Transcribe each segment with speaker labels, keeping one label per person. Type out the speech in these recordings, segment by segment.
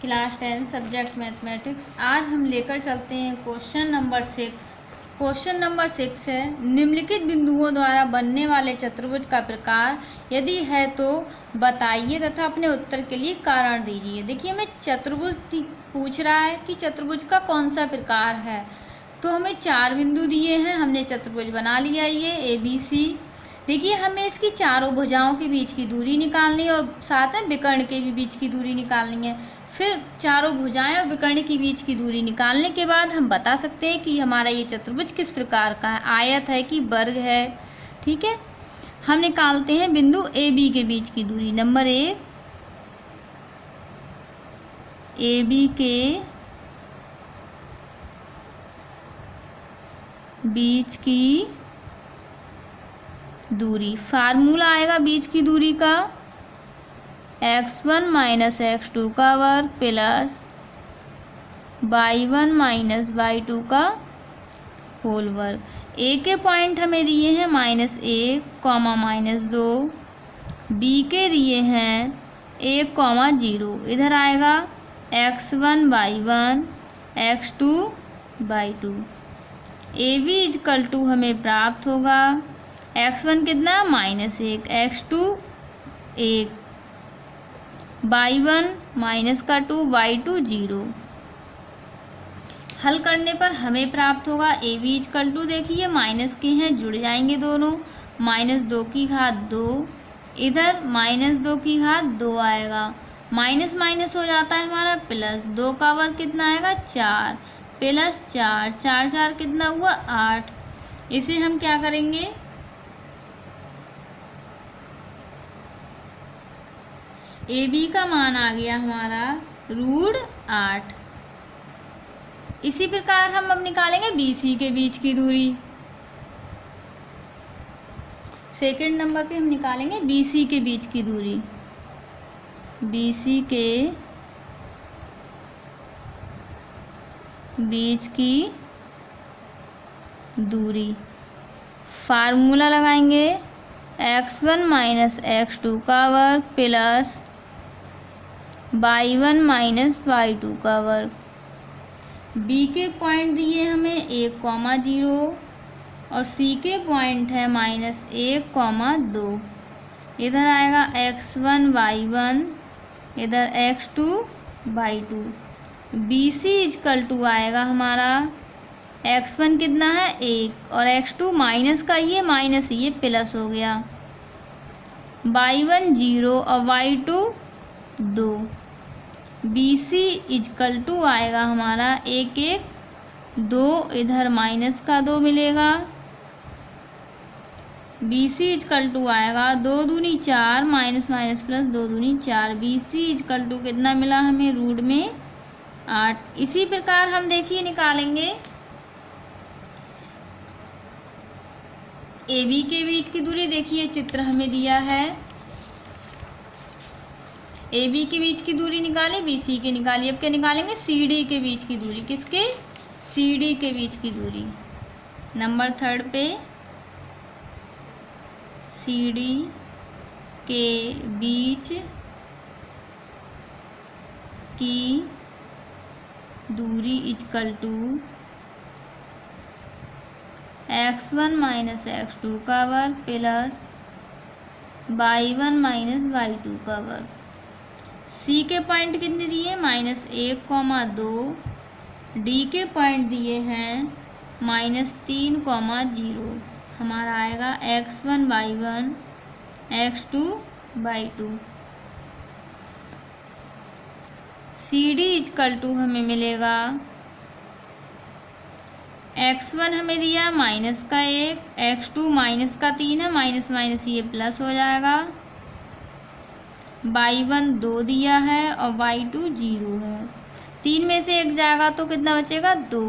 Speaker 1: Class 10 subject mathematics. आज हम लेकर चलते हैं क्वेश्चन नंबर 6। क्वेश्चन नंबर 6 है, निम्नलिखित बिंदुओं द्वारा बनने वाले चतुर्भुज का प्रकार यदि है तो बताइए तथा अपने उत्तर के लिए कारण दीजिए। देखिए, हमें चतुर्भुज पूछ रहा है कि चतुर्भुज का कौन सा प्रकार है। तो हमें 4 बिंदु दिए हैं, हमने चतुर्भुज बना लिया ये ABC। देखिए, हमें इसकी चारों भुजाओं के बीच की दूरी निकालनी है और साथ में विकर्ण के भी बीच की दूरी निकालनी है। फिर चारों भुजाएं और विकर्ण के बीच की दूरी निकालने के बाद हम बता सकते हैं कि हमारा ये चतुर्भुज किस प्रकार का है, आयत है कि वर्ग है। ठीक है, हम निकालते हैं बिंदु AB के बीच की दूरी। नंबर 1, AB के बीच की दूरी। फार्मूला आएगा बीच की दूरी का x1 माइनस x2 का वर्ग प्लस y1 माइनस y2 का होल वर्ग। A के पॉइंट हमें दिए हैं -1, -2। B के दिए हैं 1, 0। इधर आएगा x1 y1 x2 y2। AB is equal to हमें प्राप्त होगा x1 कितना -1, x2 1, y1 माइनस का 2, y2 0। हल करने पर हमें प्राप्त होगा AB इजकल टू, देखिए माइनस के हैं जुड़ जाएंगे दोनों, -2 की घात 2, इधर -2 की घात 2 आएगा, माइनस माइनस हो जाता है हमारा प्लस, 2 का वर्ग कितना आएगा 4 प्लस 4, 4 4 कितना हुआ 8। इसे हम क्या करेंगे, AB का मान आ गया हमारा √8। इसी प्रकार हम अब निकालेंगे BC के बीच की दूरी। सेकंड नंबर पे हम निकालेंगे BC के बीच की दूरी। BC के बीच की दूरी। फार्मूला लगाएंगे x1 माइनस x2 का वर्ग प्लस y1 माइनस y2 का वर्ग। B के पॉइंट दिए हमें 1, 0 और C के पॉइंट है -1, 2। इधर आएगा x1 y1, इधर x2 y2। BC is equal to आएगा हमारा x1 कितना है 1 और x2 माइनस का ये प्लस हो गया, y1 0 और y2 2। BC इजकल टू आएगा हमारा 1, 1, 2, इधर माइनस का 2 मिलेगा। BC इजकल टू आएगा 2 दूनी 4, माइनस माइनस प्लस 2 दूनी 4। BC इजकल टू कितना मिला हमें रूट में 8। इसी प्रकार हम देखिए निकालेंगे AB के बीच की दूरी। देखिए चित्र हमें दिया है, AB के बीच की दूरी निकाली, BC के निकाली। अब क्या निकालेंगे, CD के बीच की दूरी। किसके, CD के बीच की दूरी। नंबर 3 पे CD के बीच की दूरी is equal to x1 minus x2 का वर्ग प्लस y1 माइनस y2 का वर्ग। C के पॉइंट कितने दिए -1, 2। D के पॉइंट दिए हैं -3, 0। हमारा आएगा x1 y1 x2 y2। CD is equal to हमें मिलेगा x1 हमें दिया -1, x2 -3 है, माइनस माइनस ये प्लस हो जाएगा, y1 2 दिया है और y2 0 है। 3 में से 1 जाएगा तो कितना बचेगा 2,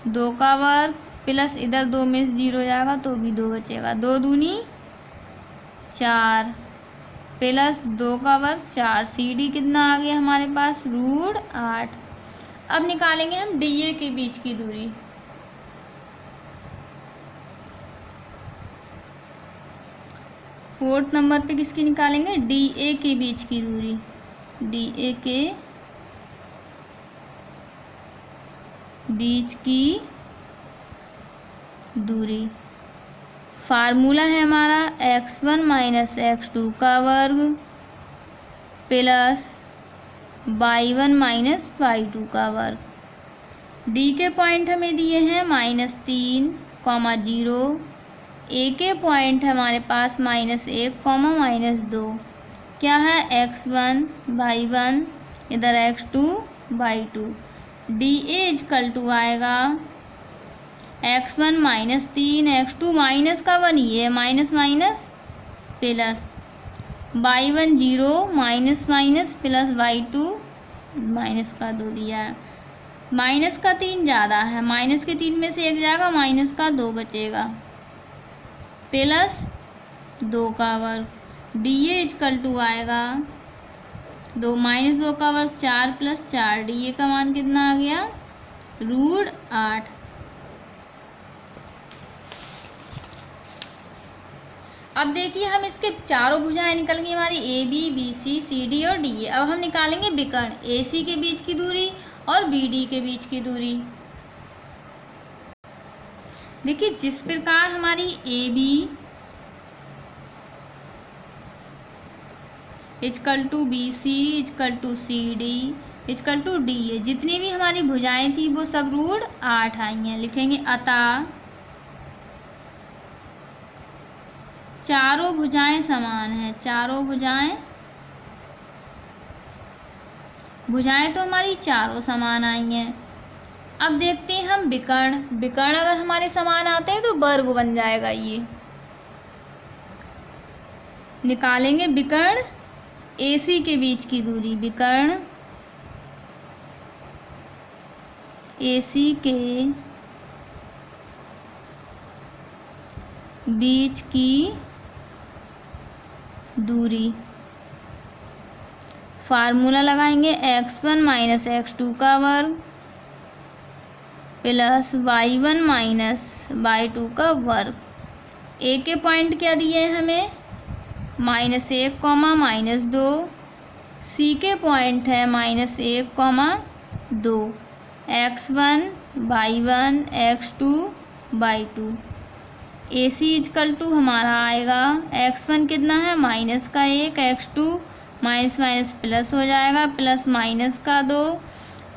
Speaker 1: 2 का वर्ग प्लस इधर 2 में से 0 जाएगा तो भी 2 बचेगा, 2 दूनी 4 प्लस 2 का वर्ग 4। CD कितना आ गया हमारे पास √8। अब निकालेंगे हम DA के बीच की दूरी। फोर्थ नंबर पे किसकी निकालेंगे, DA के बीच की दूरी। DA के बीच की दूरी। फार्मूला है हमारा x1 माइनस x2 का वर्ग प्लस y1 माइनस y2 का वर्ग। डी के पॉइंट हमें दिए हैं -3, -0। ए के पॉइंट हमारे पास -1, -2। क्या है x1 y1, इधर x2 y2। D A is equal to आएगा x1 -3, x2 माइनस का 1, ये minus minus plus y1 0 minus minus plus y2 minus का 2 दिया है। माइनस का 3 ज़्यादा है, माइनस के 3 में से 1 जाएगा, माइनस का 2 बचेगा प्लस 2 का वर्ग। डी ए इजकल टू आएगा 2 माइनस 2 का वर्ग 4 प्लस 4। डी ए का मान कितना आ गया √8। अब देखिए हम इसके चारों भुजाएं निकल गई हमारी A B, B C, C D और डी ए। अब हम निकालेंगे विकर्ण ए सी के बीच की दूरी और बी डी के बीच की दूरी। देखिए जिस प्रकार हमारी A B equal to B C equal to C D equal to D A, जितनी भी हमारी भुजाएं थी वो सब √8 आई हैं। लिखेंगे अतः चारों भुजाएं समान हैं। चारों भुजाएं तो हमारी चारों समान आई हैं। अब देखते हैं हम विकर्ण। विकर्ण अगर हमारे समान आते हैं तो वर्ग बन जाएगा। ये निकालेंगे विकर्ण AC के बीच की दूरी। विकर्ण AC के बीच की दूरी। फार्मूला लगाएंगे x1 माइनस x2 का वर्ग प्लस y1 माइनस y2 का वर्ग। ए के पॉइंट क्या दिए हैं हमें -1, -2। सी के पॉइंट है -1, 2। x1 y1 x2 y2। A C equal to हमारा आएगा x1 कितना है -1, x2 माइनस माइनस प्लस हो जाएगा प्लस माइनस का 2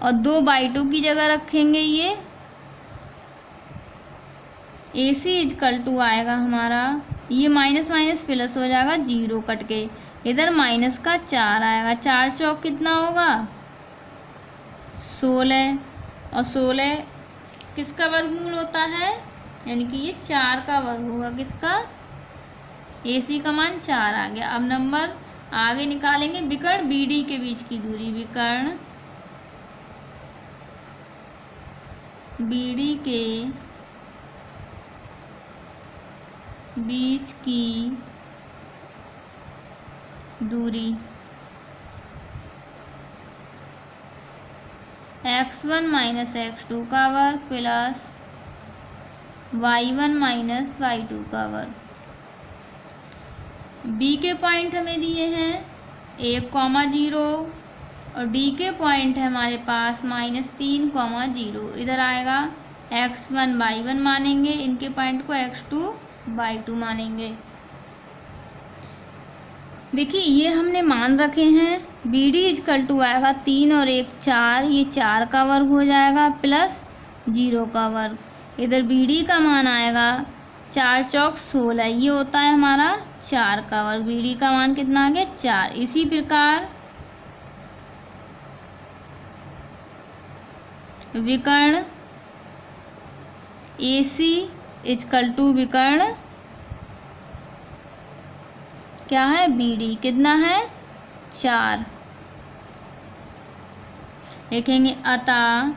Speaker 1: और 2/2 की जगह रखेंगे। ये ए सी इजकल टू आएगा हमारा, ये माइनस माइनस प्लस हो जाएगा 0 कट के, इधर माइनस का 4 आएगा। 4 चौक कितना होगा 16 और 16 किसका वर्गमूल होता है, यानी कि ये 4 का वर्ग होगा। किसका ए सी का मान 4 आ गया। अब नंबर आगे निकालेंगे विकर्ण बी डी के बीच की दूरी। विकर्ण बी डी के बीच की दूरी x1 माइनस x2 का वर्ग प्लस y1 माइनस y2 का वर्ग। बी के पॉइंट हमें दिए हैं 1, 0 और डी के पॉइंट है हमारे पास -3, 0। इधर आएगा x1 y1 मानेंगे, इनके पॉइंट को x2 y2 मानेंगे। देखिए ये हमने मान रखे हैं। बी डी इजकल टू आएगा 3 और 1 4, ये 4 का वर्ग हो जाएगा प्लस 0 का वर्ग। इधर बी डी का मान आएगा 4 चौक 16, ये होता है हमारा 4 का वर्ग। बी डी का मान कितना आ गया 4। इसी प्रकार विकर्ण ए सी इजकल टू विकर्ण क्या है बी डी, कितना है 4। लिखेंगे अतः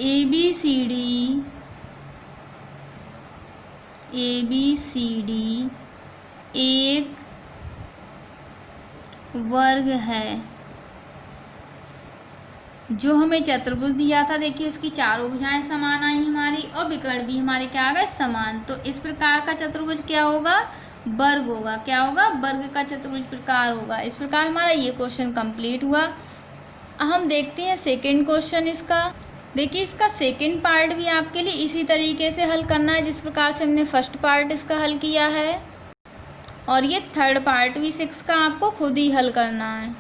Speaker 1: ए बी सी डी एक वर्ग है। जो हमें चतुर्भुज दिया था, देखिए उसकी चारों भुजाएं समान आई हमारी और विकर्ण भी हमारे क्या आ गए, समान। तो इस प्रकार का चतुर्भुज क्या होगा, वर्ग होगा। क्या होगा, वर्ग का चतुर्भुज प्रकार होगा। इस प्रकार हमारा ये क्वेश्चन कंप्लीट हुआ। हम देखते हैं सेकंड क्वेश्चन इसका। देखिए इसका सेकंड पार्ट भी आपके लिए इसी तरीके से हल करना है जिस प्रकार से हमने फर्स्ट पार्ट इसका हल किया है, और ये थर्ड पार्ट भी 6 का आपको खुद ही हल करना है।